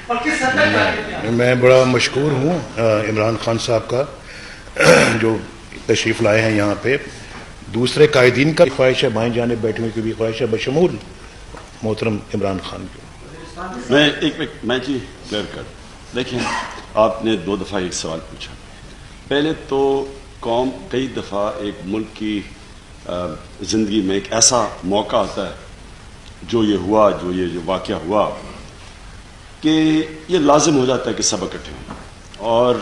میں بڑا مشکور ہوں عمران خان صاحب کا جو تشریف لائے ہیں یہاں پہ. دوسرے قائدین کا خواہش ہے بائیں جانب بیٹھے ہوئے کی بھی خواہش ہے بشمول محترم عمران خان کی. میں جی کلیئر کر دیکھیں، آپ نے 2 دفعہ ایک سوال پوچھا. پہلے تو قوم کئی دفعہ ایک ملک کی زندگی میں ایک ایسا موقع آتا ہے جو یہ واقعہ ہوا کہ یہ لازم ہو جاتا ہے کہ سب اکٹھے ہوں، اور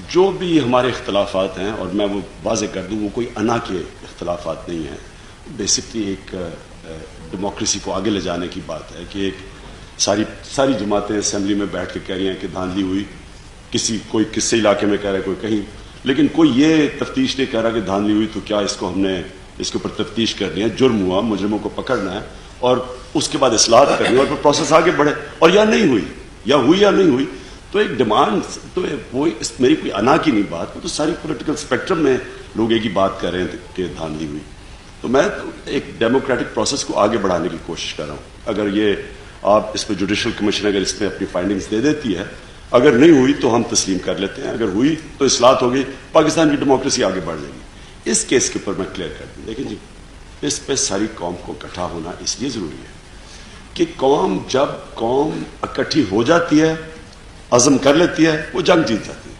جو بھی ہمارے اختلافات ہیں، اور میں وہ واضح کر دوں وہ کوئی انا کے اختلافات نہیں ہیں، بیسکلی ایک ڈیموکریسی کو آگے لے جانے کی بات ہے کہ ایک ساری جماعتیں اسمبلی میں بیٹھ کے کہہ رہی ہیں کہ دھاندلی ہوئی، کوئی کسی علاقے میں کہہ رہا ہے کوئی کہیں، لیکن کوئی یہ تفتیش نہیں کر رہا کہ دھاندلی ہوئی تو کیا ہم نے اس کے اوپر تفتیش کرنی ہے، جرم ہوا مجرموں کو پکڑنا ہے اور اس کے بعد اصلاحات کرنی ہے اور پھر پروسیس آگے بڑھے. اور یا نہیں ہوئی یا نہیں ہوئی تو ایک ڈیمانڈ تو وہ میری کوئی انا کی نہیں بات، وہ تو ساری پولیٹیکل اسپیکٹرم میں لوگ ایک ہی بات کر رہے ہیں کہ دھاندلی ہوئی. تو میں ایک ڈیموکریٹک پروسیس کو آگے بڑھانے کی کوشش کر رہا ہوں. اگر یہ آپ اس پہ جوڈیشل کمیشن اگر اس پہ اپنی فائنڈنگز دے دیتی ہے، اگر نہیں ہوئی تو ہم تسلیم کر لیتے ہیں، اگر ہوئی تو اصلاحات ہوگی، پاکستان کی ڈیموکریسی آگے بڑھ جائے گی. اس کیس کے اوپر میں کلیئر کر دوں. دیکھیں جی، اس پہ ساری قوم کو اکٹھا ہونا اس لیے ضروری ہے کہ جب قوم اکٹھی ہو جاتی ہے، عزم کر لیتی ہے، وہ جنگ جیت جاتی ہے.